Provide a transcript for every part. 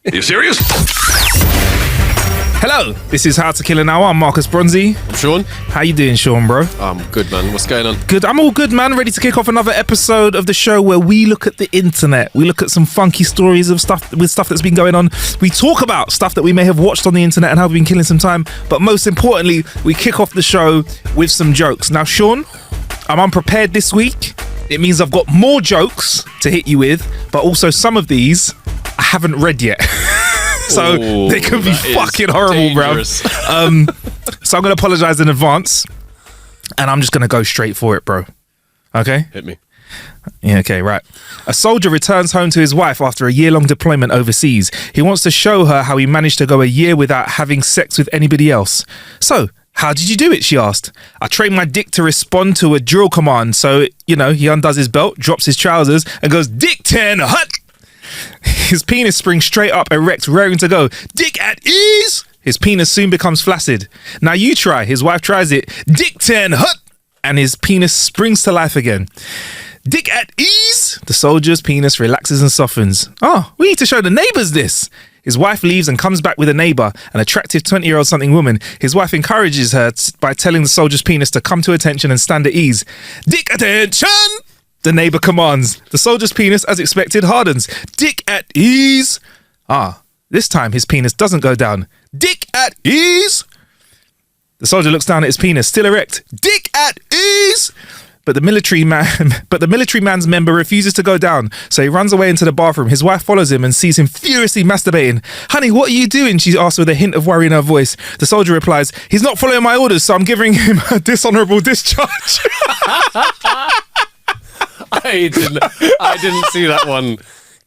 Are you serious? Hello, this is How to Kill an Hour. I'm Marcus Bronzy. I'm Sean. How you doing, Sean, bro? I'm good, man. What's going on? Good. I'm all good, man. Ready to kick off another episode of the show where we look at the internet. We look at some funky stories of stuff that's been going on. We talk about stuff that we may have watched on the internet and how we've been killing some time. But most importantly, we kick off the show with some jokes. Now, Sean, I'm unprepared this week. It means I've got more jokes to hit you with, but also some of these I haven't read yet. So they could be fucking horrible, dangerous, bro. So I'm going to apologize in advance, and I'm just going to go straight for it, bro. Okay? Hit me. Yeah, okay, right. A soldier returns home to his wife after a year-long deployment overseas. He wants to show her how he managed to go a year without having sex with anybody else. So, how did you do it, she asked. I trained my dick to respond to a drill command. So, he undoes his belt, drops his trousers, and goes, Dick 10, hut! His penis springs straight up, erect, raring to go. Dick at ease! His penis soon becomes flaccid. Now you try. His wife tries it. Dick 10, hut! And his penis springs to life again. Dick at ease! The soldier's penis relaxes and softens. Oh, we need to show the neighbours this. His wife leaves and comes back with a neighbour, an attractive 20-year-old something woman. His wife encourages her by telling the soldier's penis to come to attention and stand at ease. Dick attention! The neighbour commands. The soldier's penis, as expected, hardens. Dick at ease. This time his penis doesn't go down. Dick at ease. The soldier looks down at his penis, still erect. Dick at ease. But the military man's member refuses to go down, so he runs away into the bathroom. His wife follows him and sees him furiously masturbating. Honey, what are you doing? She asks with a hint of worry in her voice. The soldier replies, he's not following my orders, so I'm giving him a dishonourable discharge. I didn't see that one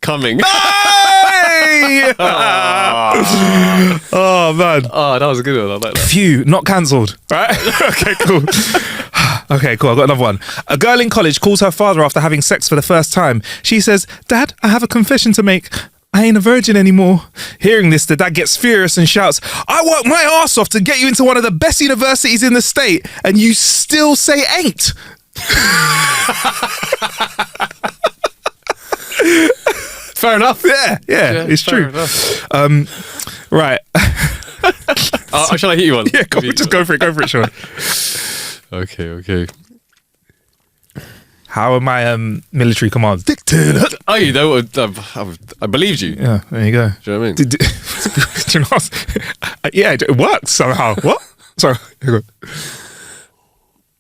coming. Hey! Oh, man. Oh, that was a good one. I like that. Phew, not cancelled. Right? Okay, cool. Okay, cool. I've got another one. A girl in college calls her father after having sex for the first time. She says, Dad, I have a confession to make. I ain't a virgin anymore. Hearing this, the dad gets furious and shouts, I worked my arse off to get you into one of the best universities in the state, and you still say ain't. Fair enough. Yeah, it's true. Right. Shall I hit you one? Yeah, just go for it, Sean. Okay. How are my military commands? Dictator. Oh, you know what? I believed you. Yeah, there you go. Do you know what I mean? Do you know what? Yeah, it works somehow. What? Sorry.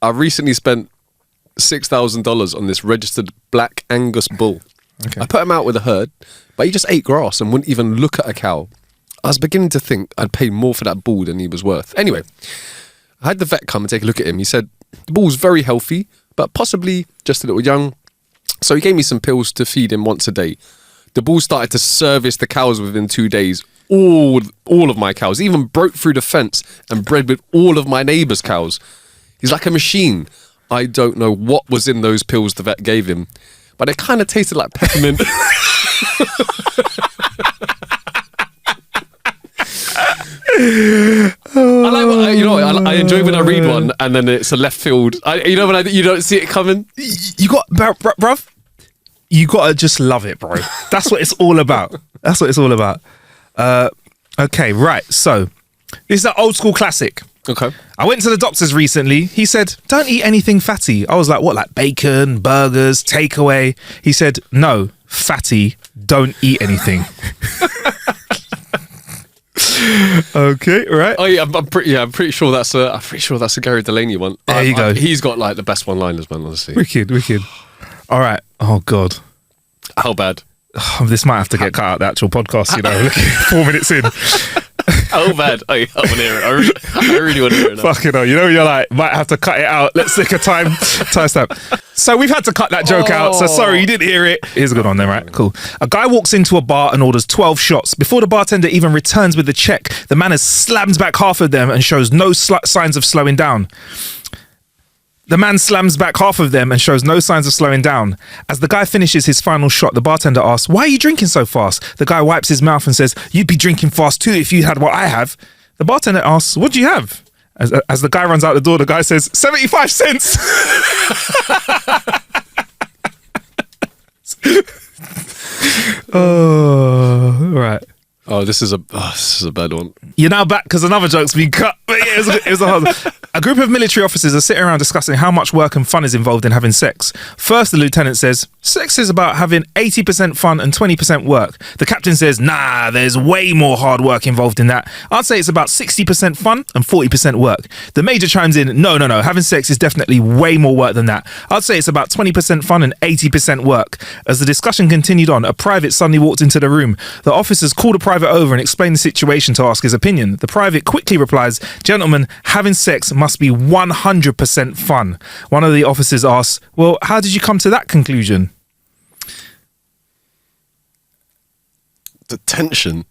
I recently spent $6,000 on this registered black Angus bull. Okay. I put him out with a herd, but he just ate grass and wouldn't even look at a cow. I was beginning to think I'd paid more for that bull than he was worth. Anyway, I had the vet come and take a look at him. He said, the bull's very healthy, but possibly just a little young. So he gave me some pills to feed him once a day. The bull started to service the cows within 2 days. All of my cows, he even broke through the fence and bred with all of my neighbours' cows. He's like a machine. I don't know what was in those pills the vet gave him, but it kind of tasted like peppermint. I enjoy when I read one and then it's a left field. You don't see it coming. You got, bruv, you got to just love it, bro. That's what it's all about. Okay, right. So this is an old school classic. Okay. I went to the doctor's recently. He said, don't eat anything fatty. I was like, what, like bacon, burgers, takeaway? He said, no, fatty, don't eat anything. Okay, right. Oh yeah, I'm pretty sure that's a Gary Delaney one. There you go. He's got like the best one-liners, man, honestly. Wicked. All right. Oh God. How bad? Oh, this might have to get cut out the actual podcast, 4 minutes in. How bad? I want to hear it. I really want to hear it now. Fucking hell, you're like, might have to cut it out. Let's take a time stamp. So we've had to cut that joke out. So sorry, you didn't hear it. Here's a good one then, right? Cool. A guy walks into a bar and orders 12 shots. Before the bartender even returns with the check, the man has slammed back half of them and shows no signs of slowing down. The man slams back half of them and shows no signs of slowing down. As the guy finishes his final shot, the bartender asks, why are you drinking so fast? The guy wipes his mouth and says, you'd be drinking fast too if you had what I have. The bartender asks, what do you have? As the guy runs out the door, the guy says, 75 cents. Oh, right. Oh, this is a bad one. You're now back because another joke's been cut. But yeah, it was a hard one. A group of military officers are sitting around discussing how much work and fun is involved in having sex. First, the lieutenant says, sex is about having 80% fun and 20% work. The captain says, nah, there's way more hard work involved in that. I'd say it's about 60% fun and 40% work. The major chimes in, no, having sex is definitely way more work than that. I'd say it's about 20% fun and 80% work. As the discussion continued on, a private suddenly walked into the room. The officers called a private over and explained the situation to ask his opinion. The private quickly replies, gentlemen, having sex must be 100% fun. One of the officers asks, well, how did you come to that conclusion? The tension.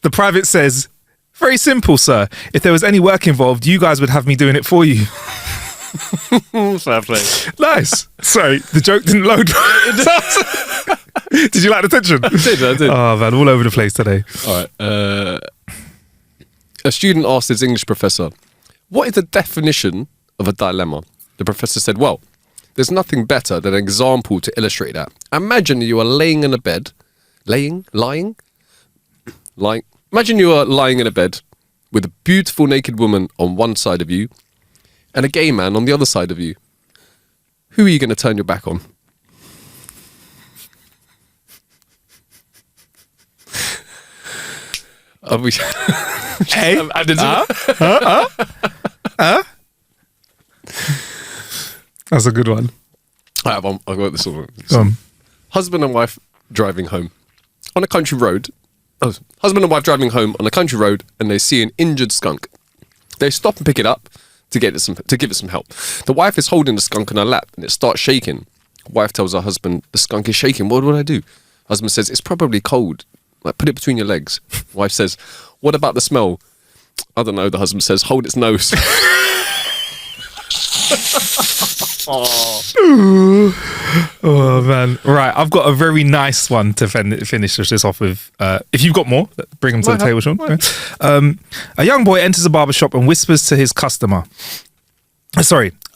The private says, very simple, sir. If there was any work involved, you guys would have me doing it for you. Fair play. Nice. Sorry, the joke didn't load. Did you like the tension? I did. Oh man, all over the place today. All right. A student asked his English professor, what is the definition of a dilemma? The professor said, well, there's nothing better than an example to illustrate that. Imagine you are laying in a bed. Lying? Imagine you are lying in a bed with a beautiful naked woman on one side of you and a gay man on the other side of you. Who are you going to turn your back on? Hey? That's a good one. I got this one. Husband and wife driving home on a country road. Husband and wife driving home on a country road, and they see an injured skunk. They stop and pick it up to give it some help. The wife is holding the skunk on her lap, and it starts shaking. Wife tells her husband, "The skunk is shaking. What would I do?" Husband says, "It's probably cold. Like, put it between your legs." Wife says, "What about the smell?" "I don't know." The husband says, "Hold its nose." Oh man, right, I've got a very nice one to finish this off with. If you've got more, bring them to the table, Sean. A young boy enters a barbershop and whispers to his customer.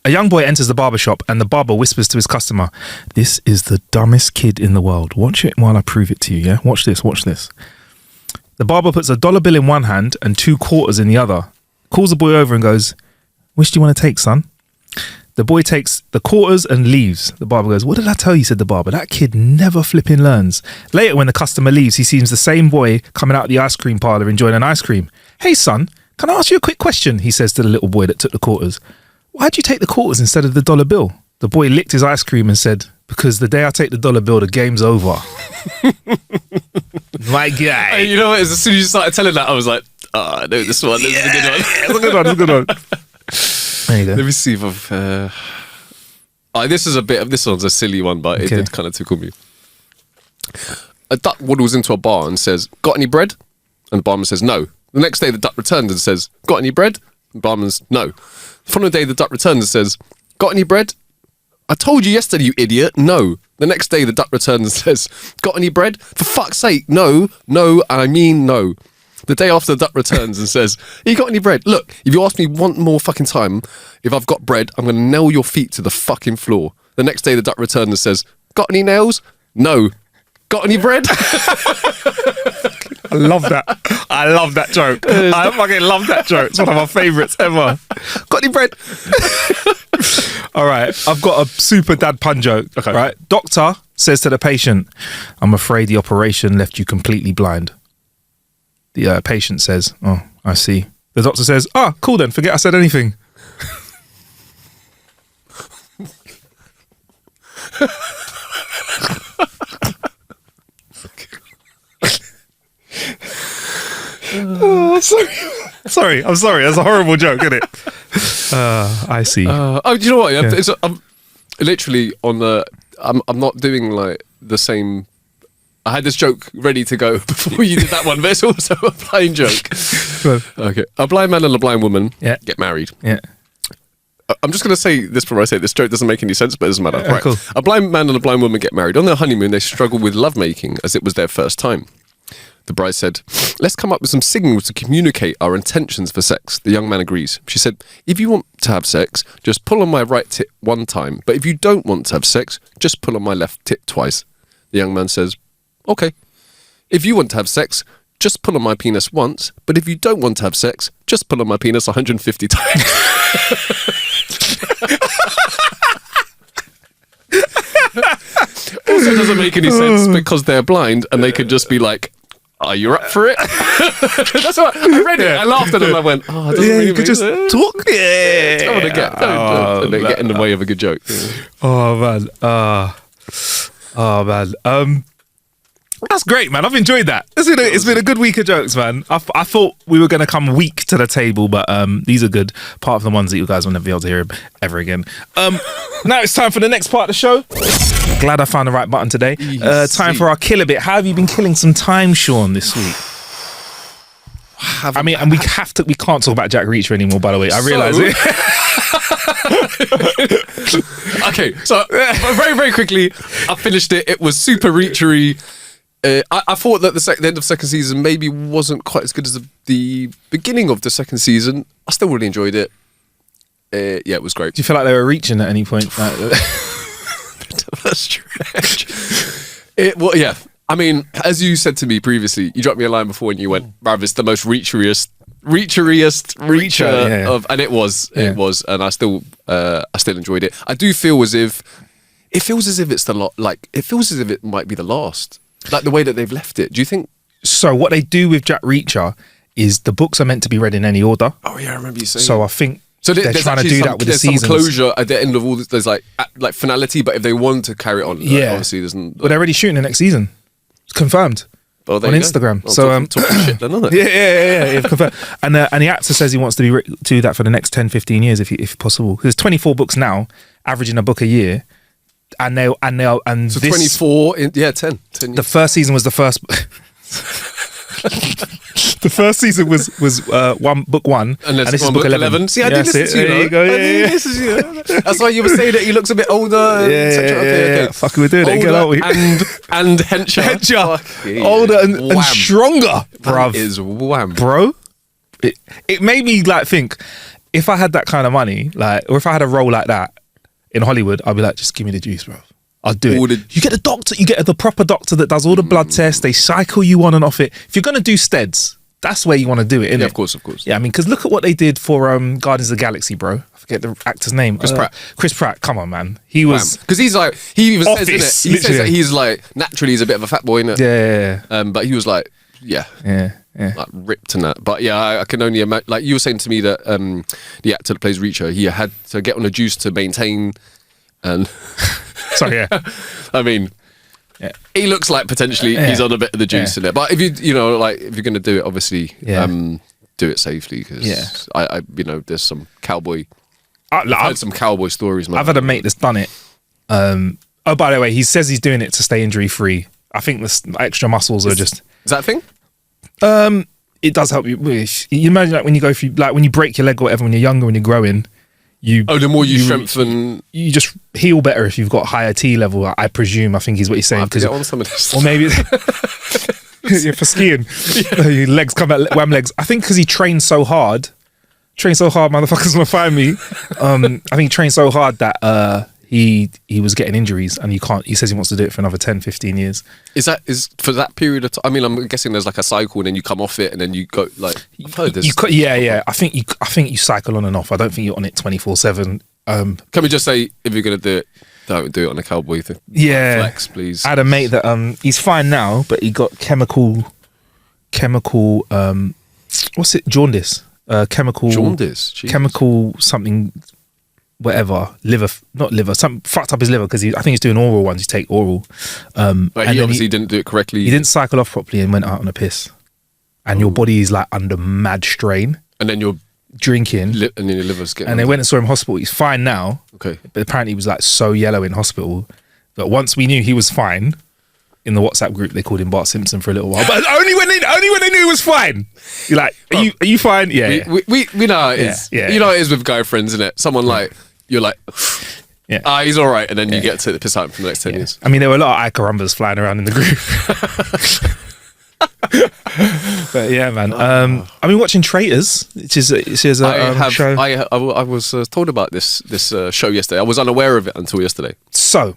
A young boy enters the barbershop and the barber whispers to his customer, "This is the dumbest kid in the world. Watch it while I prove it to you, yeah? Watch this. The barber puts a dollar bill in one hand and 2 quarters in the other. Calls the boy over and goes, "Which do you want to take, son?" The boy takes the quarters and leaves. The barber goes, "What did I tell you?" said the barber. "That kid never flipping learns." Later, when the customer leaves, he sees the same boy coming out of the ice cream parlor enjoying an ice cream. "Hey, son, can I ask you a quick question?" he says to the little boy that took the quarters. "Why'd you take the quarters instead of the dollar bill?" The boy licked his ice cream and said, "Because the day I take the dollar bill, the game's over." My guy. Hey, you know what? As soon as you started telling that, I was like, "Oh, I know this one. This is a good one." It's a good one. There you go. Let me see if I've... this one's a silly one, but it did kind of tickle me. A duck waddles into a bar and says, "Got any bread?" And the barman says, "No." The next day, the duck returns and says, "Got any bread?" The barman's, "No." The following day, the duck returns and says, "Got any bread?" "I told you yesterday, you idiot." "No." The next day, the duck returns and says, "Got any bread?" "For fuck's sake, no, I mean no." The day after, the duck returns and says, "You got any bread? Look, if you ask me one more fucking time if I've got bread, I'm going to nail your feet to the fucking floor." The next day, the duck returns and says, "Got any nails?" "No." "Got any bread?" I love that. I love that joke. I fucking love that joke. It's one of my favourites ever. "Got any bread?" All right, I've got a super dad pun joke. Okay. Right, doctor says to the patient, "I'm afraid the operation left you completely blind." The patient says, "Oh, I see." The doctor says, "Ah, cool then. Forget I said anything." Oh, sorry. I'm sorry. That's a horrible joke, isn't it? I see. Do you know what? Yeah. I'm literally on the... I'm not doing like the same... I had this joke ready to go before you did that one, but it's also a blind joke. Okay. A blind man and a blind woman get married. Yeah. I'm just going to say this before I say it. This joke doesn't make any sense, but it doesn't matter. Right. Cool. A blind man and a blind woman get married. On their honeymoon, they struggle with lovemaking as it was their first time. The bride said, "Let's come up with some signals to communicate our intentions for sex." The young man agrees. She said, "If you want to have sex, just pull on my right tit one time. But if you don't want to have sex, just pull on my left tit twice." The young man says, okay, if you want to have sex, just pull on my penis once, but if you don't want to have sex, just pull on my penis 150 times. Also doesn't make any sense because they're blind and they could just be like, are you up for it? That's what I read it. I laughed at it and I went, oh, it doesn't really you could make just sense. talk. Yeah. Don't get in the way of a good joke. Oh man. Oh man. That's great, man. I've enjoyed that. It's been a good week of jokes, man. I thought we were going to come weak to the table, but these are good. Part of the ones that you guys will never be able to hear ever again. Now it's time for the next part of the show. Glad I found the right button today. Time for our kill a bit. How have you been killing some time, Sean, this week? I mean, and we can't talk about Jack Reacher anymore, by the way. I realise it. Okay, so very, very quickly, I finished it. It was super reachery. I thought that the end of second season maybe wasn't quite as good as the beginning of the second season. I still really enjoyed it. Yeah, it was great. Do you feel like they were reaching at any point? A stretch. Well, yeah. I mean, as you said to me previously, you dropped me a line before and you went, "Bruv, it's the most reacher of," and it was, and I still enjoyed it. I do feel as if it feels as if it's it feels as if it might be the last, like the way that they've left it. Do you think? So what they do with Jack Reacher is the books are meant to be read in any order. Oh yeah, I remember you saying. So I think. So they're trying to do that with the seasons. There's some closure at the end of all this. There's like finality, but if they want to carry it on, obviously there's. But they're already shooting the next season. It's confirmed on Instagram. Well, so talk shit then, isn't it? Yeah, confirmed. And the actor says he wants to do that for the next 10-15 years if possible. There's 24 books now, averaging a book a year, and so this, 24 10 years. The first season was the first. The first season was book one, and this is book 11. See, I did listen to you. There you go. Yeah. That's why you were saying that he looks a bit older. Okay. Fucking, we're doing it again, aren't we? And hencher. Older and stronger, bruv. That is wham, bro. It made me think, if I had that kind of money, or if I had a role like that in Hollywood, I'd be like, just give me the juice, bro. I'll do it. You get the doctor, you get the proper doctor that does all the blood tests. They cycle you on and off it. If you're going to do steads, that's where you want to do it, innit? Yeah, of course. Yeah, I mean, because look at what they did for Guardians of the Galaxy, bro. I forget the actor's name. Chris Pratt, come on, man. He was... Because he's like... He even Office, says, innit? He says that he's like... Naturally, he's a bit of a fat boy, innit? Yeah. But he was like... Yeah. Like ripped and that. But yeah, I can only imagine... Like you were saying to me that the actor that plays Reacher, he had to get on a juice to maintain and... Sorry, yeah. I mean... Yeah. He looks like potentially he's on a bit of the juice in it, but if if you're going to do it, obviously do it safely because I there's some cowboy. I've heard some cowboy stories, man. I've had a mate that's done it. Oh, by the way, he says he's doing it to stay injury free. I think the extra muscles are just. Is that a thing? It does help you. You imagine when you go through when you break your leg or whatever when you're younger when you're growing. The more you strengthen, you just heal better if you've got higher T level. I presume. I think is what he's saying. Get on some of this. Or maybe for skiing, your legs come out wham legs. I think because he trained so hard, motherfuckers want to find me. I think he trained so hard that he was getting injuries, and he says he wants to do it for another 10-15 years. Is for that period of time? I mean, I'm guessing there's like a cycle, and then you come off it, and then you go I've heard this. I think you cycle on and off. I don't think you're on it 24/7. Can we just say if you're gonna do it, don't do it on a cowboy thing? Yeah, flex, please. I had a mate that he's fine now, but he got chemical. What's it? Jaundice. Jaundice. Jeez. Chemical something. Whatever, not liver, something fucked up his liver because I think he's doing oral ones. You take oral. But he obviously didn't do it correctly. He didn't cycle off properly and went out on a piss. And your body is under mad strain. And then you're drinking. And then your liver's getting. And they went and saw him in hospital. He's fine now. Okay. But apparently he was so yellow in hospital. But once we knew he was fine, in the WhatsApp group they called him Bart Simpson for a little while. But only when they knew he was fine. You're like, are you fine? Yeah. We know how it is. Yeah. You know how it is with guy friends, isn't it? Someone you're like, he's all right, and then you get to piss out for the next 10 years. I mean, there were a lot of Icarumbas flying around in the group. But yeah, man. I've been watching Traitors, which is a show. I was told about this show yesterday. I was unaware of it until yesterday. So,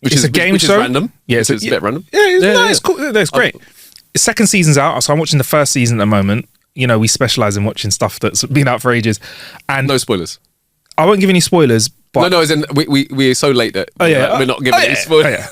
It's a game which show. Is random. Yeah, it's a bit random. Yeah, it's cool. That's great. The second season's out, so I'm watching the first season at the moment. You know, we specialise in watching stuff that's been out for ages. And No spoilers. I won't give any spoilers, but... No, as in, we're so late that we're not giving any spoilers.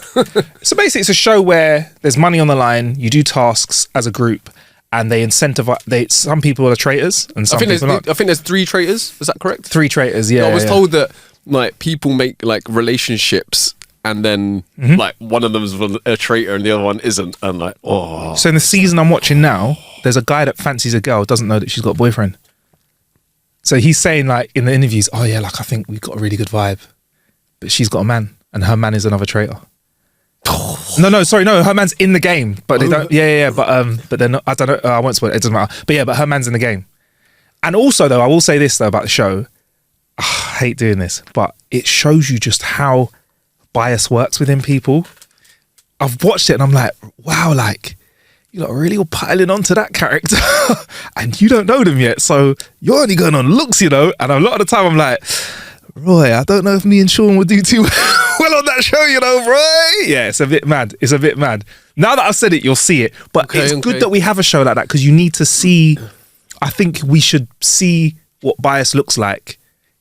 So basically, it's a show where there's money on the line, you do tasks as a group, and they incentivize... Some people are traitors, and some people aren't. I think there's 3 traitors. Is that correct? 3 traitors, yeah. I was told that like people make like relationships and then like one of them's a traitor and the other one isn't, and like, oh. So in the season I'm watching now, there's a guy that fancies a girl, doesn't know that she's got a boyfriend. So he's saying like in the interviews, oh yeah, like I think we've got a really good vibe, but she's got a man and her man is another traitor. No, her man's in the game, but they don't. But they're not. I don't know. I won't spoil it. It doesn't matter. But yeah, but her man's in the game. And also though, I will say this though about the show. I hate doing this, but it shows you just how bias works within people. I've watched it and I'm like, wow, like you lot are really all piling onto that character and you don't know them yet, so you're only going on looks, you know. And a lot of the time I'm like, Roy, I don't know if me and Sean would do too well on that show, you know, Roy. Yeah, it's a bit mad. Now that I've said it, you'll see it. But it's good that we have a show like that, because you need to see, I think we should see what bias looks like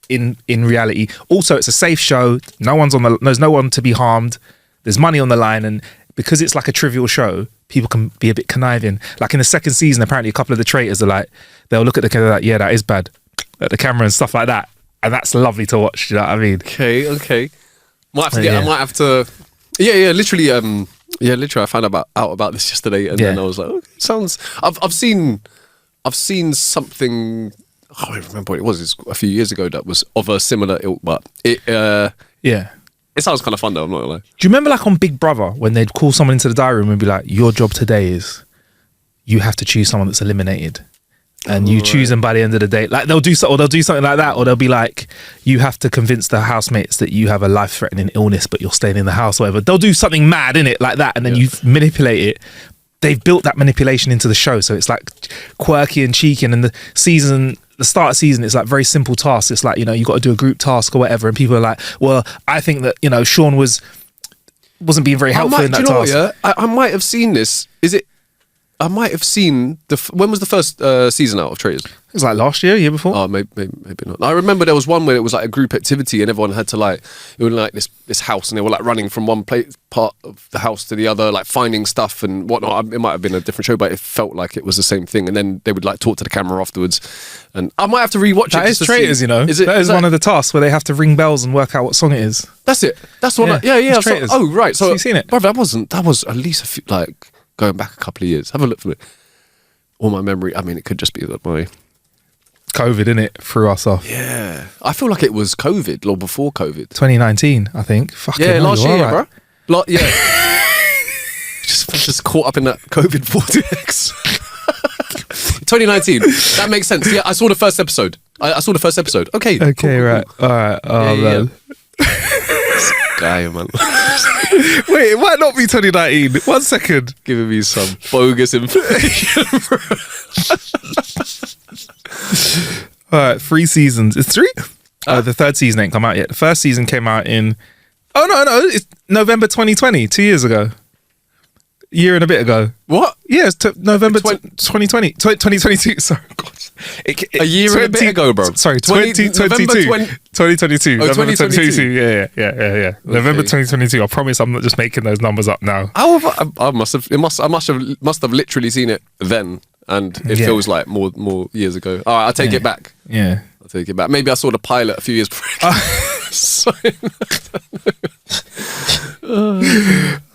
in reality. Also, it's a safe show. There's no one to be harmed. There's money on the line, and because it's like a trivial show, people can be a bit conniving. Like in the second season, apparently a couple of the traitors are like, they'll look at the camera like, yeah, that is bad, at the camera and stuff like that, and that's lovely to watch. You know what I mean? Okay. Might have to I might have to. Yeah. Literally, I found out about this yesterday, and then I was like, okay, sounds. I've seen something. I don't remember what it was. It's a few years ago that was of a similar ilk, but it. It sounds kind of fun though, I'm not gonna lie. Do you remember like on Big Brother when they'd call someone into the diary room and be like, your job today is you have to choose someone that's eliminated, and you choose them by the end of the day. Like they'll do something like that, or they'll be like, you have to convince the housemates that you have a life-threatening illness but you're staying in the house or whatever. They'll do something mad in it like that, and then you manipulate it. They've built that manipulation into the show, so it's like quirky and cheeky. And the start of season, it's like very simple tasks. It's like, you know, you got to do a group task or whatever, and people are like, well, I think that, you know, Sean wasn't being very helpful in that task. What, yeah? I might have seen this. I might have seen when was the first season out of Traitors? It was like last year before. Oh, maybe not. I remember there was one where it was like a group activity and everyone had to like, it was like this house, and they were like running from one part of the house to the other, like finding stuff and whatnot. It might have been a different show, but it felt like it was the same thing. And then they would like talk to the camera afterwards. And I might have to rewatch it. That is Traitors, you know. That is one of the tasks where they have to ring bells and work out what song it is. That's it. That's the one. Yeah. Traitors. Oh, right. So you've seen it, brother. That was at least a few, like going back a couple of years. Have a look for it. All my memory. I mean, it could just be that my COVID, innit, threw us off. Yeah, I feel like it was COVID or before COVID. 2019, I think. Fucking hell, last year, right. bro. just caught up in that COVID vortex. 2019. That makes sense. Yeah, I saw the first episode. I saw the first episode. Okay. Okay, cool, right. Cool. All right. Oh, man. Guy, man. Wait, it might not be 2019. 1 second. Giving me some bogus information. All right, 3 seasons. It's 3? The third season ain't come out yet. The first season came out in... Oh, no. It's November 2020, 2 years ago. Year and a bit ago. What? Yeah, it's November 2020. 2022, sorry. God. A year and a bit ago, bro. Sorry, 2022. 2022. Oh, November 2022. Yeah. November 2022. I promise I'm not just making those numbers up now. I must have literally seen it then, and it feels like more years ago. All right, I'll take it back. Yeah. I'll take it back. Maybe I saw the pilot a few years before.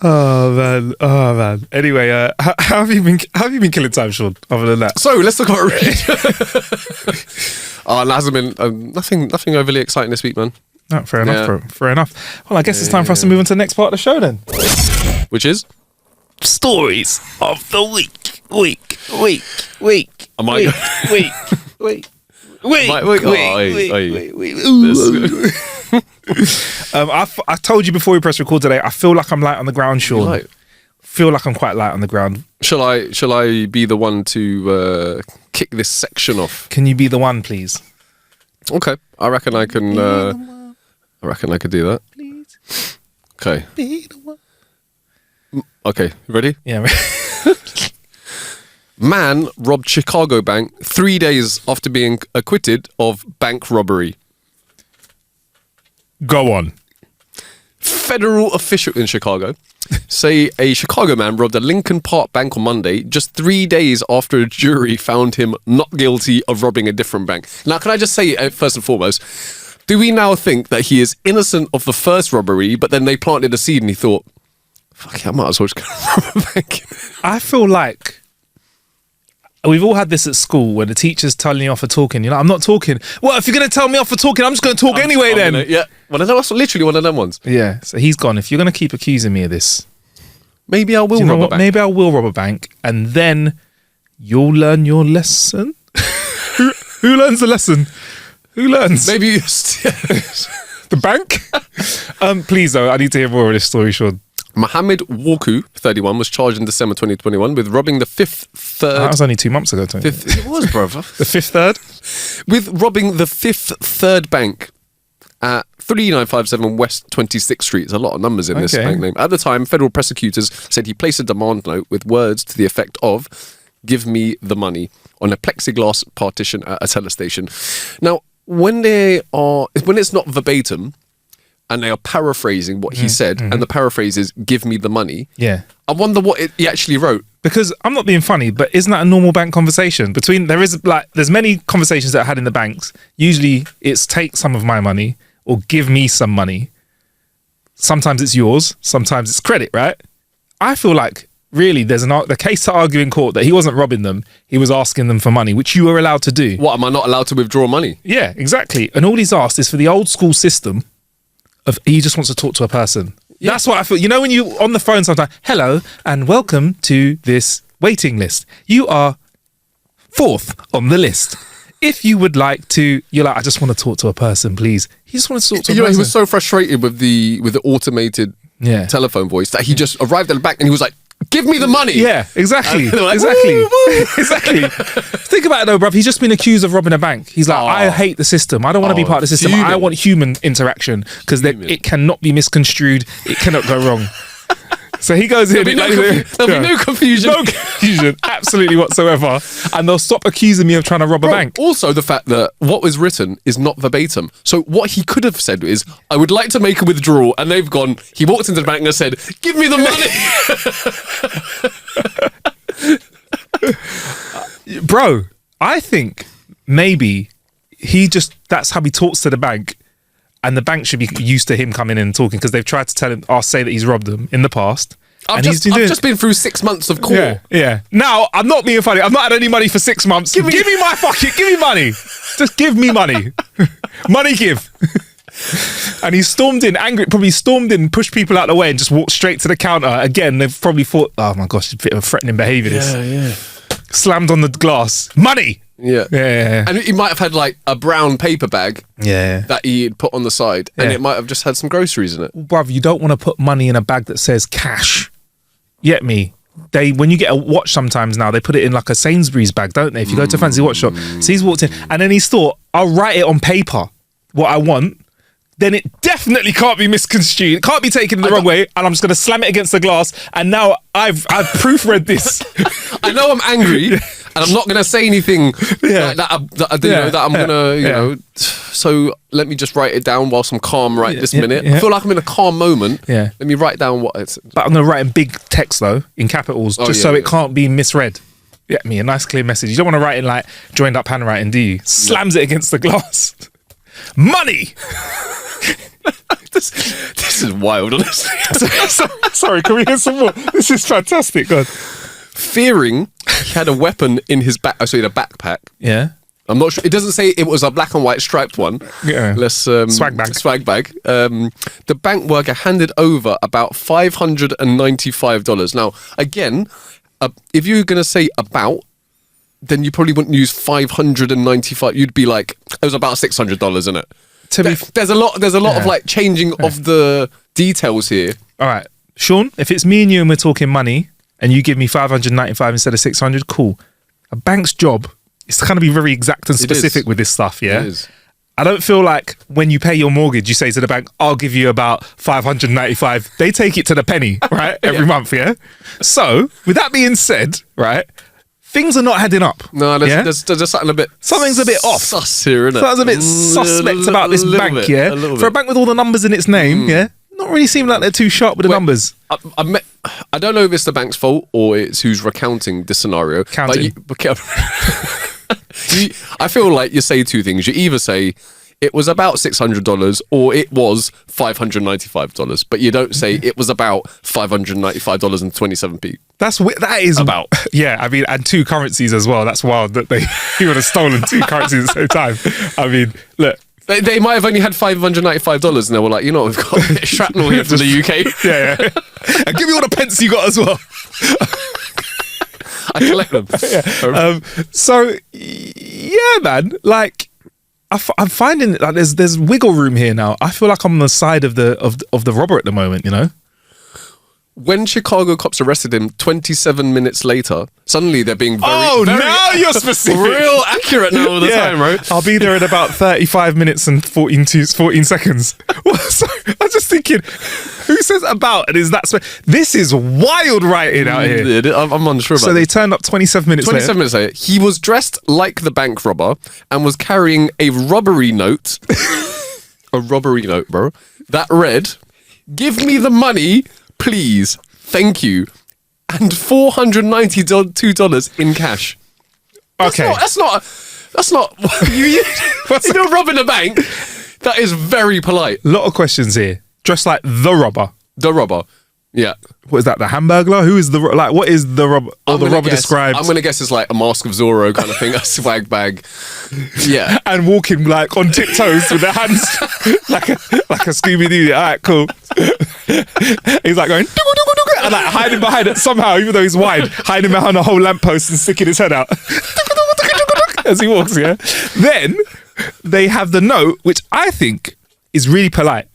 Oh man. Anyway, how have you been killing time, Sean? Other than that, so let's talk about read. It hasn't been nothing overly exciting this week, man. No, fair enough. Well, I guess it's time for us to move on to the next part of the show then, which is stories of the week. I told you before we press record today, I feel like I'm light on the ground, Sean. Right. Feel like I'm quite light on the ground. Shall I be the one to kick this section off? Can you be the one, please? Okay, I reckon I can. I reckon I could do that. Please. Okay. Be the one. Okay, ready? Yeah. Man robbed Chicago bank 3 days after being acquitted of bank robbery. Go on. Federal official in Chicago say a Chicago man robbed a Lincoln Park bank on Monday just 3 days after a jury found him not guilty of robbing a different bank. Now, can I just say, first and foremost, do we now think that he is innocent of the first robbery, but then they planted a seed and he thought, fuck it, I might as well just go rob a bank? I feel like we've all had this at school where the teacher's telling you off for talking. You're like, I'm not talking. Well, if you're going to tell me off for talking, I'm just going to talk anyway then. Yeah. Well, that's literally one of them ones. Yeah. So he's gone. If you're going to keep accusing me of this, maybe I will rob a bank. Maybe I will rob a bank and then you'll learn your lesson. Who learns the lesson? Who learns? Maybe you... The bank? Please, though, I need to hear more of this story, Sean. Mohammed Warku, 31, was charged in December 2021 with robbing the fifth third... That was only 2 months ago, Tony. It was, brother. The fifth third? With robbing the fifth third bank at 3957 West 26th Street. There's a lot of numbers in this bank name. At the time, federal prosecutors said he placed a demand note with words to the effect of, "Give me the money," on a plexiglass partition at a teller station. Now, when it's not verbatim and they are paraphrasing what he said, and the paraphrase is "give me the money," Yeah. I wonder what he actually wrote. Because I'm not being funny, but isn't that a normal bank conversation? There's many conversations that I had in the banks. Usually it's take some of my money or give me some money. Sometimes it's yours, sometimes it's credit, right? I feel like really there's the case to argue in court that he wasn't robbing them, he was asking them for money, which you were allowed to do. What, am I not allowed to withdraw money? Yeah, exactly. And all he's asked is for the old school system of he just wants to talk to a person. Yeah. That's what I feel. You know when you on the phone sometimes, hello and welcome to this waiting list. You are 4th on the list. If you would like to, you're like, I just want to talk to a person, please. He just wants to talk to a person. He was so frustrated with the automated telephone voice that he just arrived at the back and he was like, "Give me the money." Yeah, exactly. Like, exactly. woo, woo. Exactly. Think about it though, bruv. He's just been accused of robbing a bank. He's like, I hate the system. I don't want to be part of the system. Fuming. I want human interaction because it cannot be misconstrued. It cannot go wrong. So he goes in. There'll be no confusion. No confusion, absolutely whatsoever. And they'll stop accusing me of trying to rob a bank. Also, the fact that what was written is not verbatim. So what he could have said is, "I would like to make a withdrawal," and they've gone. He walked into the bank and said, "Give me the money." Bro, I think maybe that's how he talks to the bank. And the bank should be used to him coming in and talking because they've tried to tell him, say that he's robbed them in the past. I've just been through 6 months of court. Yeah. Now, I'm not being funny. I've not had any money for 6 months. Give me money. Just give me money. Money give. And he stormed in, angry, probably stormed in, pushed people out of the way and just walked straight to the counter. Again, they've probably thought, oh my gosh, it's a bit of threatening behaviour this. Yeah. Slammed on the glass. Money! Yeah. And he might have had like a brown paper bag that he had put on the side and it might have just had some groceries in it. Well, bruv, you don't want to put money in a bag that says cash. Get me? When you get a watch sometimes now, they put it in like a Sainsbury's bag, don't they? If you go to a fancy watch shop. So he's walked in and then he's thought, I'll write it on paper, what I want. Then it definitely can't be misconstrued. It can't be taken the wrong way. And I'm just going to slam it against the glass. And now I've proofread this. I know I'm angry and I'm not going to say anything like that, that I'm going to, you know. So let me just write it down whilst I'm calm this minute. I feel like I'm in a calm moment. Yeah. Let me write down what it's... But I'm going to write in big text though, in capitals, so it can't be misread. Get me? A nice clear message. You don't want to write in like joined up handwriting, do you? Slams it against the glass. Money! This is wild, honestly. Sorry, can we hear some more? This is fantastic, God. Fearing he had a weapon in his back, he had a backpack. Yeah. I'm not sure. It doesn't say it was a black and white striped one. Yeah. Swag bag. The bank worker handed over about $595. Now, again, if you're going to say about, then you probably wouldn't use 595. You'd be like, it was about $600, isn't it? There's a lot of like changing of the details here. All right, Sean, if it's me and you and we're talking money and you give me 595 instead of 600, cool. A bank's job is to kind of be very exact and specific with this stuff, yeah? It is. I don't feel like when you pay your mortgage, you say to the bank, I'll give you about 595. They take it to the penny, right? Every month, yeah? So, with that being said, right, things are not heading up. No, there's something a bit... Something's a bit off. Sus here, isn't it? Something's a bit suspect about this bank, bit, yeah? For a bank with all the numbers in its name, yeah? Not really seem like they're too sharp with the numbers. I don't know if it's the bank's fault or it's who's recounting this scenario. Counting. I feel like you say two things. You either say it was about $600 or it was $595, but you don't say it was about $595.27p. That is about. Yeah, I mean, and two currencies as well. That's wild that he would have stolen two currencies at the same time. I mean, look. They might have only had $595 and they were like, you know, we've got a bit of shrapnel here from the UK. Yeah. And give me all the pence you got as well. I collect them. Yeah. So, yeah, man. Like, I'm finding like there's wiggle room here now. I feel like I'm on the side of the robber at the moment, you know? When Chicago cops arrested him 27 minutes later, suddenly they're being very now you're specific. Real accurate now all the time, right? I'll be there in about 35 minutes and 14 seconds. So I'm just thinking, who says about and is that... This is wild writing out here. I'm unsure about So they turned up 27 minutes 27 minutes later. He was dressed like the bank robber and was carrying a robbery note. A robbery note, bro. That read, "Give me the money, please, thank you," and $492 in cash. Okay, That's not. You know, robbing a bank. That is very polite. a lot of questions here. Dressed like the robber. The robber. Yeah. What is that? The Hamburglar? Who is the like? What is the robber? Or the robber described? I'm gonna guess it's like a Mask of Zorro kind of thing, a swag bag. Yeah. And walking like on tiptoes with their hands like a Scooby Doo. All right, cool. He's like going and like hiding behind it somehow, even though he's wide, hiding behind a whole lamppost and sticking his head out as he walks. Yeah. Then they have the note, which I think is really polite.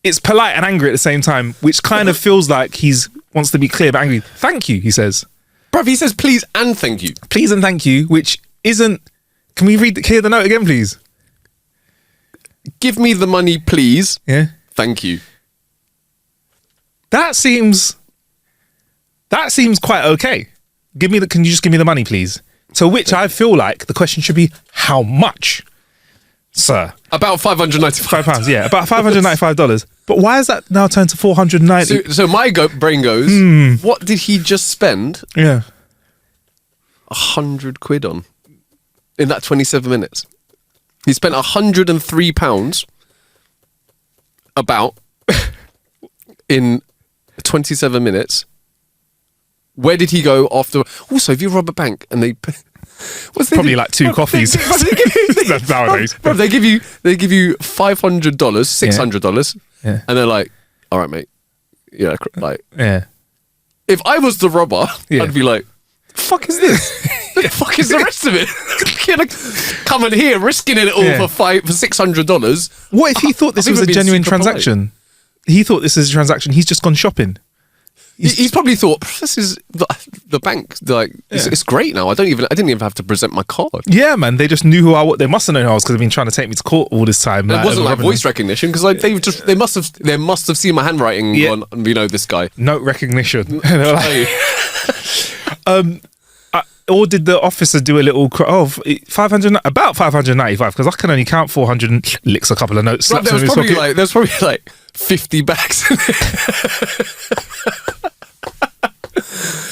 It's polite and angry at the same time, which kind of feels like he's wants to be clear but angry. Thank you, he says. Bruv, he says please and thank you. Please and thank you, which isn't... Can we hear the note again, please? Give me the money, please. Yeah. Thank you. That seems quite okay. Can you just give me the money, please? To which I feel like the question should be, how much, sir? About £595. Yeah, about $595. But why is that now turned to 490? So my brain goes, what did he just spend Yeah. 100 quid on in that 27 minutes? He spent £103 about in 27 minutes. Where did he go after? Also, if you rob a bank and they... Probably like two coffees. That's nowadays. Bro, they give you $500, $600, Yeah. and they're like, "All right, mate." Yeah, like Yeah. if I was the robber, Yeah. I'd be like, "The fuck is this? The fuck is the rest of it? Coming here, risking it all Yeah. for $600." What if he thought this I think was a we're being genuine super polite. transaction? He thought this is a transaction. He's just gone shopping. He's probably thought this is the bank. Like it's great now. I didn't even have to present my card. Yeah, man. They just knew who I was. They must have known who I was because they've been trying to take me to court all this time. It wasn't like voice recognition because like they must have seen my handwriting on this guy. Note recognition. Or did the officer do a little about 595 because I can only count 400 and licks a couple of notes. Right, there's probably like 50 bags in it.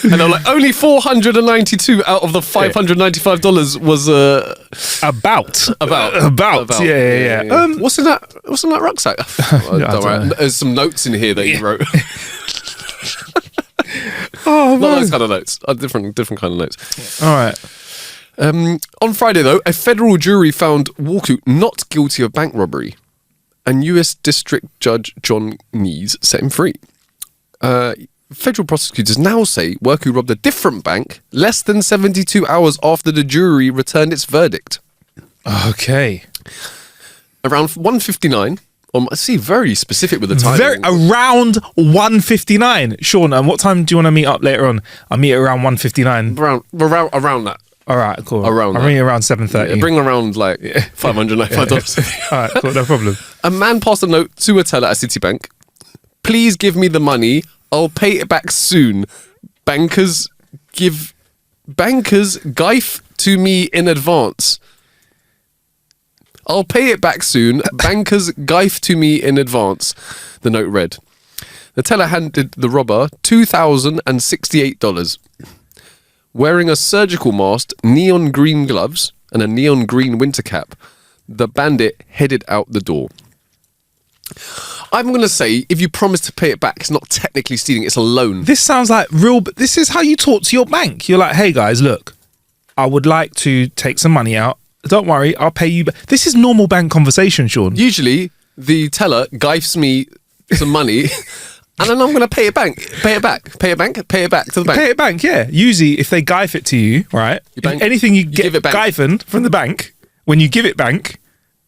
And they're like, only 492 out of the $595 was about. Yeah. What's in that rucksack? Don't worry. There's some notes in here that you wrote. Oh, not those kind of notes. Different kind of notes. All right. On Friday, though, a federal jury found Walku not guilty of bank robbery, and U.S. District Judge John Nees set him free. Federal prosecutors now say Walku robbed a different bank less than 72 hours after the jury returned its verdict. Okay. Around 1:59. I see, very specific with the timing. Around 1:59. Sean, and what time do you want to meet up later on? I'll meet at around 1:59. Around that. All right, cool. Around I'm that. ringing around 7:30. Yeah, bring around like $595. All right, cool, no problem. A man passed a note to a teller at Citibank. Please give me the money. I'll pay it back soon. Bankers gife to me in advance. I'll pay it back soon. Bankers gife to me in advance. The note read. The teller handed the robber $2,068. Wearing a surgical mask, neon green gloves, and a neon green winter cap, the bandit headed out the door. I'm going to say, if you promise to pay it back, it's not technically stealing, it's a loan. This sounds like real. This is how you talk to your bank. You're like, hey guys, look, I would like to take some money out. Don't worry, I'll pay you back. This is normal bank conversation, Sean. Usually, the teller gifes me some money, and then I'm going to pay it back. Pay it back to the bank. Pay it back, yeah. Usually, if they gife it to you, right? Bank, anything you get give it back. gifened from the bank, when you give it back,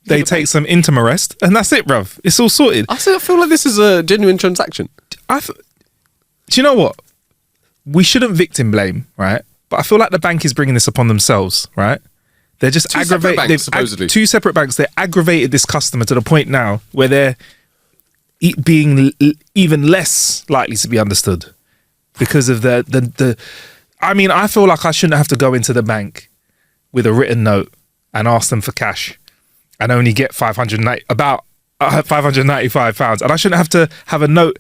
they take some intim arrest, and that's it, bruv. It's all sorted. I feel like this is a genuine transaction. Do you know what? We shouldn't victim blame, right? But I feel like the bank is bringing this upon themselves, right? They're just Two separate aggravated. banks, supposedly. Two separate banks. They aggravated this customer to the point now where they're being even less likely to be understood because of the. I mean, I feel like I shouldn't have to go into the bank with a written note and ask them for cash and only get about £595, and I shouldn't have to have a note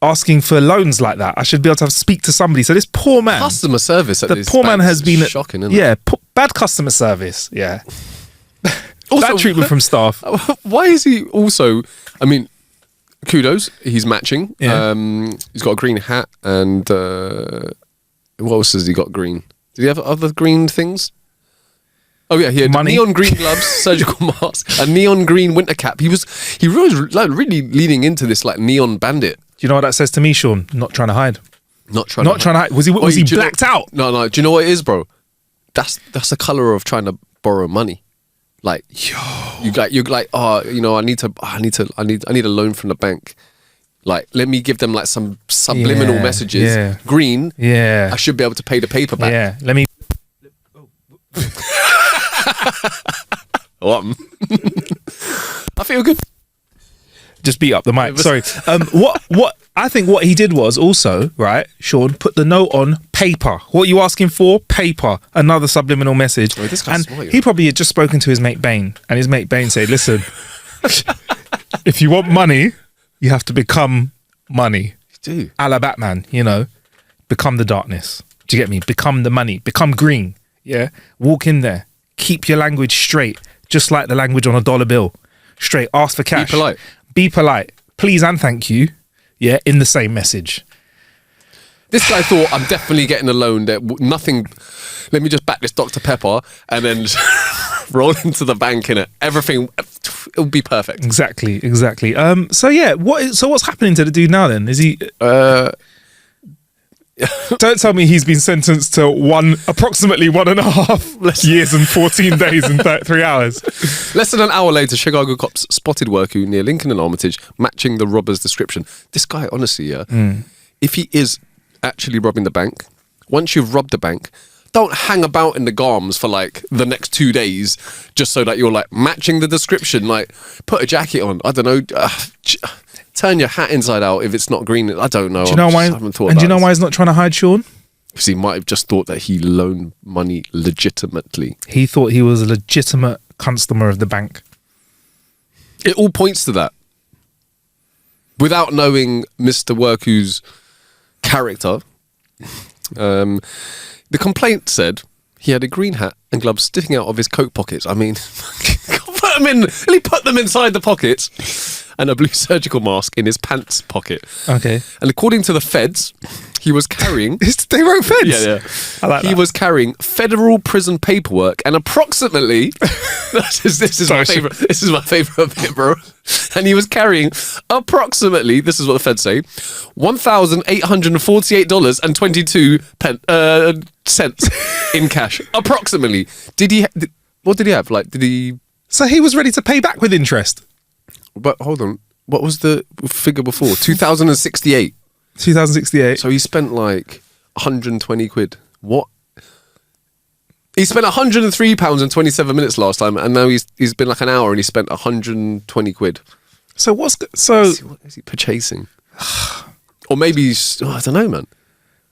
asking for loans like that. I should be able to speak to somebody. So this poor man, Customer service at the this poor man bank has is been shocking, isn't yeah, bad customer service. Yeah, Also, bad treatment from staff. Why is he also? I mean, kudos. He's matching. Yeah. He's got a green hat and what else has he got? Green. Did he have other green things? Oh yeah, he had Money. neon green gloves, surgical mask, a neon green winter cap. He was really leaning into this like neon bandit. Do you know what that says to me, Sean? Not trying to hide. Not trying to hide. Was he do you blacked out? No. Do you know what it is, bro? That's the color of trying to borrow money. Like, you're like, oh, you know, I need a loan from the bank. Like, let me give them like some subliminal messages. Yeah. Green. Yeah. I should be able to pay the paper back. Yeah. Let me. What? I feel good. Just beat up the mic. Sorry. What I think what he did was also, right, Sean, put the note on paper. What are you asking for? Paper. Another subliminal message. Oh, this guy's and smart, he probably had just spoken to his mate Bain, and his mate Bain said, listen, if you want money, you have to become money. You do. A la Batman, you know. Become the darkness. Do you get me? Become the money. Become green. Yeah. Walk in there. Keep your language straight. Just like the language on a dollar bill. Straight. Ask for cash. Be polite. Be polite. Please and thank you. Yeah. In the same message. This guy thought, I'm definitely getting a loan. Nothing. Let me just back this Dr. Pepper and then roll into the bank in it. Everything. It'll be perfect. Exactly. So yeah. What's happening to the dude now then? Is he? Don't tell me he's been sentenced to approximately 1.5 years and 14 days and 3 hours. Less than an hour later, Chicago cops spotted Worku near Lincoln and Armitage, matching the robber's description. This guy, honestly, if he is actually robbing the bank, once you've robbed the bank, don't hang about in the GARMs for like the next 2 days just so that you're like matching the description. Like, put a jacket on. I don't know. Turn your hat inside out if it's not green. I don't know. Do you know why? And do you know why he's not trying to hide, Sean? Because he might have just thought that he loaned money legitimately. He thought he was a legitimate customer of the bank. It all points to that. Without knowing Mr. Worku's character, the complaint said he had a green hat and gloves sticking out of his coat pockets. I mean, he put them inside the pockets, and a blue surgical mask in his pants pocket. Okay. And according to the feds, he was carrying... They wrote feds? Yeah. I like that. He was carrying federal prison paperwork and approximately... this is my favourite. This is my favourite bit, bro. And he was carrying approximately, this is what the feds say, $1,848.22 in cash. Approximately. What did he have? Like, did he... So he was ready to pay back with interest? But hold on. What was the figure before? 2,068. 2068. So he spent like 120 quid. What? He spent £103 and 27 minutes last time, and now he's been like an hour and he spent 120 quid. So What is he purchasing? Or maybe I don't know, man.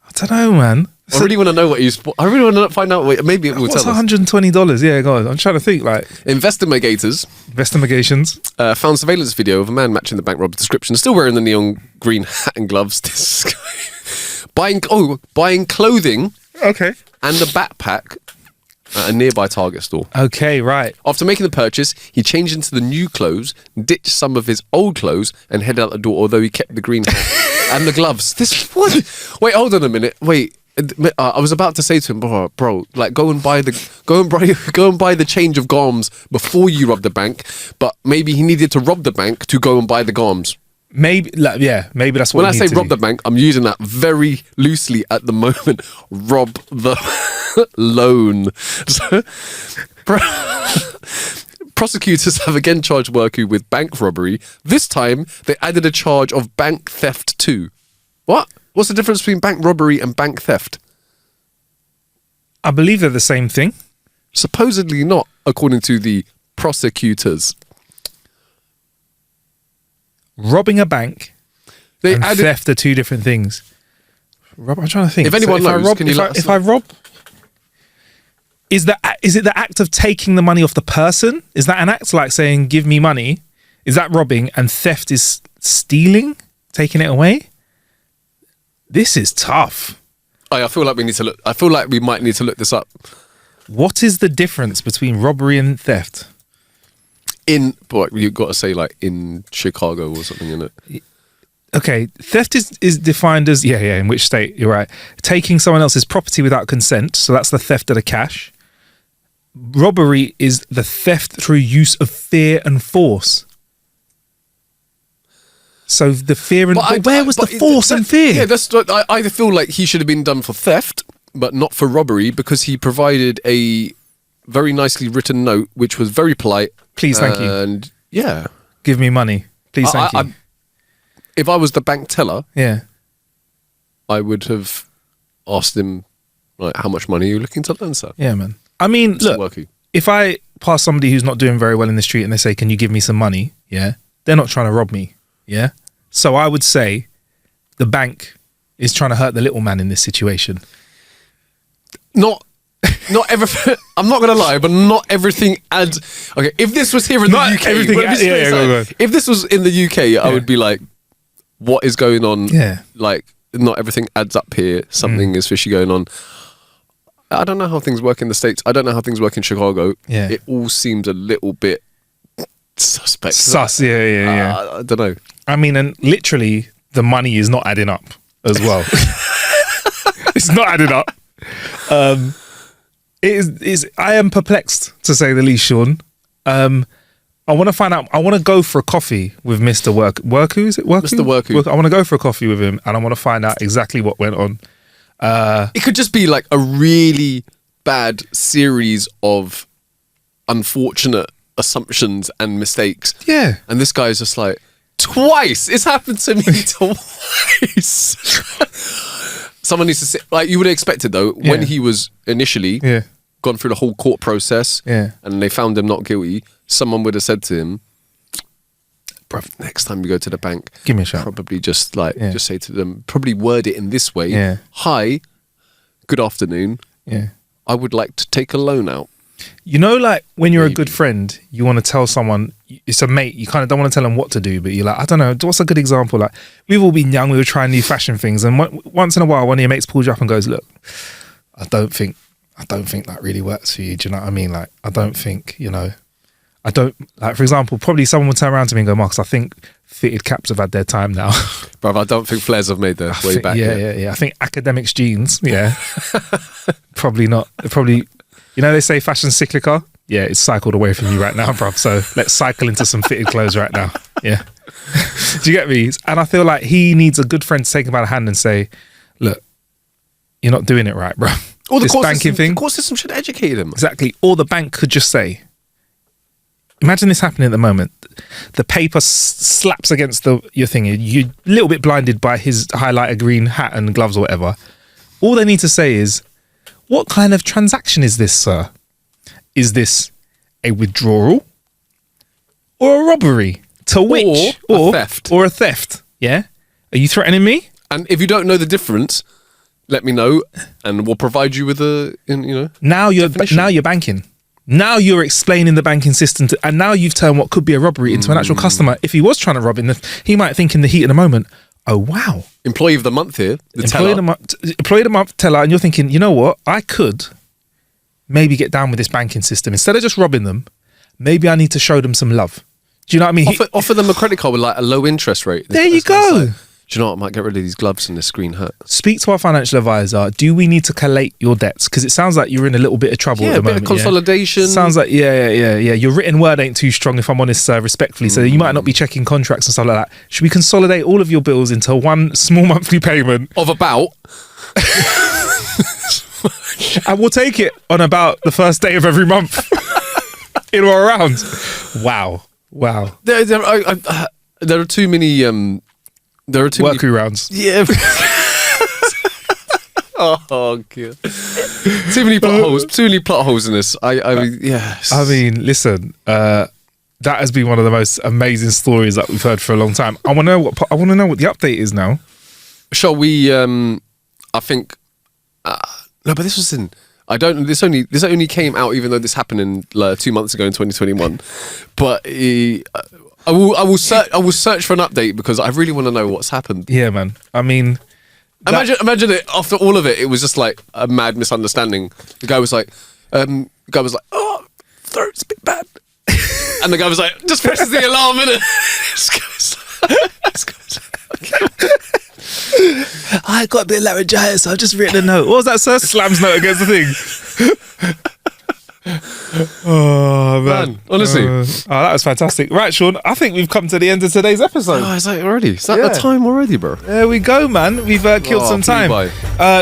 I don't know, man. I really want to know what he's. I really want to find out. Maybe it will What's tell us. $120? Yeah, go on. I'm trying to think. Like Investigators investigations. found surveillance video of a man matching the bank robber's description, still wearing the neon green hat and gloves. This guy buying clothing Okay. and a backpack at a nearby Target store. Okay, right. After making the purchase, he changed into the new clothes, ditched some of his old clothes, and headed out the door. Although he kept the green hat and the gloves. This what? Wait, hold on a minute. Wait. I was about to say to him, bro, like go and buy the change of garms before you rob the bank. But maybe he needed to rob the bank to go and buy the garms. Maybe, maybe that's what. When I say rob the bank, I'm using that very loosely at the moment. Rob the loan. So, prosecutors have again charged Worku with bank robbery. This time, they added a charge of bank theft too. What? What's the difference between bank robbery and bank theft? I believe they're the same thing. Supposedly not, according to the prosecutors. Robbing a bank and theft are two different things. I'm trying to think. If anyone knows, can you let us if know? I rob, is it the act of taking the money off the person? Is that an act like saying "give me money"? Is that robbing? And theft is stealing, taking it away. This is tough. I feel like we need to look. I feel like we might need to look this up. What is the difference between robbery and theft? You've got to say like in Chicago or something, in it. Okay, theft is defined as in which state? You're right. Taking someone else's property without consent, so that's the theft of the cash. Robbery is the theft through use of fear and force. So the fear and where was the force and fear? Yeah, I feel like he should have been done for theft, but not for robbery, because he provided a very nicely written note, which was very polite. Please, thank you. And yeah, give me money. Please, thank you. If I was the bank teller, yeah, I would have asked him, like, how much money are you looking to loan, sir? Yeah, man. I mean, look, if I pass somebody who's not doing very well in the street and they say, "Can you give me some money?" Yeah, they're not trying to rob me. Yeah. So I would say the bank is trying to hurt the little man in this situation. Not everything. I'm not going to lie, but not everything adds. Okay, if this was here in the UK, if this was in the UK, I would be like, what is going on? Yeah. Like, not everything adds up here. Something is fishy going on. I don't know how things work in the States. I don't know how things work in Chicago. Yeah. It all seems a little bit suspect. Yeah. I don't know. I mean, and literally, the money is not adding up as well. It's not adding up. It is. I am perplexed, to say the least, Sean. I want to find out. I want to go for a coffee with Mr. Worku. Is it Worku? Mr. Worku. I want to go for a coffee with him, and I want to find out exactly what went on. It could just be like a really bad series of unfortunate assumptions and mistakes. Yeah. And this guy is just like, twice! It's happened to me twice! Someone needs to sit, like, you would have expected though, when he was initially gone through the whole court process and they found him not guilty, someone would have said to him, bruv, next time you go to the bank, give me a shout. Probably just like, just say to them, probably word it in this way. Hi, good afternoon. I would like to take a loan out. You know, like when you're a good friend, you want to tell someone, it's a mate, you kind of don't want to tell them what to do, but you're like, I don't know, what's a good example? Like, we've all been young, we were trying new fashion things, and once in a while, one of your mates pulls you up and goes, look, I don't think that really works for you. Do you know what I mean? Like, I don't think, like, for example, probably someone would turn around to me and go, Marcus, I think fitted caps have had their time now. Bruv, I don't think flares have made their way back yet. Yeah. I think academics jeans, probably not. Probably, they say fashion's cyclical. Yeah, it's cycled away from you right now, bruv. So let's cycle into some fitted clothes right now. Yeah. Do you get me? And I feel like he needs a good friend to take him by the hand and say, look, you're not doing it right, bro. Or the court system should educate him. Exactly. Or the bank could just say, imagine this happening at the moment. The paper slaps against your thing. You're a little bit blinded by his highlighter green hat and gloves or whatever. All they need to say is, What kind of transaction is this, sir? Is this a withdrawal or a robbery? To which? Or a theft. Or a theft. Yeah? Are you threatening me? And if you don't know the difference, let me know, and we'll provide you with Now you're definition. now you're banking. Now you're explaining the banking system, and now you've turned what could be a robbery into an actual customer. If he was trying to rob him, he might think in the heat of the moment, "Oh wow, Employee of the month here, the employee teller. of the month teller," and you're thinking, you know what? I could maybe get down with this banking system instead of just robbing them. Maybe I need to show them some love. Do you know what I mean? Offer them a credit card with like a low interest rate. There you This guy's go. like, do you know what? I might get rid of these gloves and this green hat. Speak to our financial advisor. Do we need to collate your debts? Because it sounds like you're in a little bit of trouble Yeah, at the a bit moment. of consolidation. Sounds like yeah. Your written word ain't too strong, if I'm honest, sir, respectfully. So you might not be checking contracts and stuff like that. Should we consolidate all of your bills into one small monthly payment, Of about. and we'll take it on about the first day of every month, in or around? Wow. There are too many. There are too many. Workarounds. Yeah. Oh god. Too many plot holes. Too many plot holes in this. I mean, yes. I mean, listen. That has been one of the most amazing stories that we've heard for a long time. I want to know what the update is now. Shall we? I think. No, but this was in. I don't. This only came out, even though this happened in 2 months ago in 2021. But I will search for an update because I really want to know what's happened. Yeah, man. I mean, Imagine it. After all of it, it was just like a mad misunderstanding. The guy was like, "Oh, throat's a bit bad," and the guy was like, "Just presses the alarm, innit?" I got a bit of laryngitis, so I've just written a note. What was that, sir? Slams note against the thing. Oh, man. Honestly. That was fantastic. Right, Sean, I think we've come to the end of today's episode. Oh, is that already? Is that Yeah. the time already, bro? There we go, man. We've killed some flew time. by.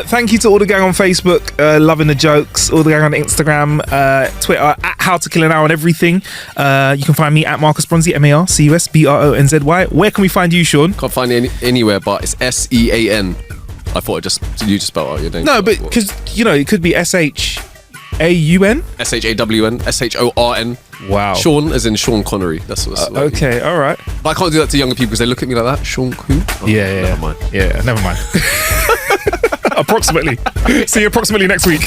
Thank you to all the gang on Facebook, loving the jokes, all the gang on Instagram, Twitter, at How to Kill an Hour on everything. You can find me at Marcus Bronzy, MarcusBronzy. Where can we find you, Sean? Can't find it anywhere, but it's SEAN. I thought you just spelled out your name. No, but because, it could be SHAUN. SHAWN, SHORN. Wow. Sean, as in Sean Connery. That's what it's like. Okay, all right. But I can't do that to younger people because they look at me like that. Sean who? Oh, Yeah. Never mind. Yeah, never mind. Approximately. See you approximately next week.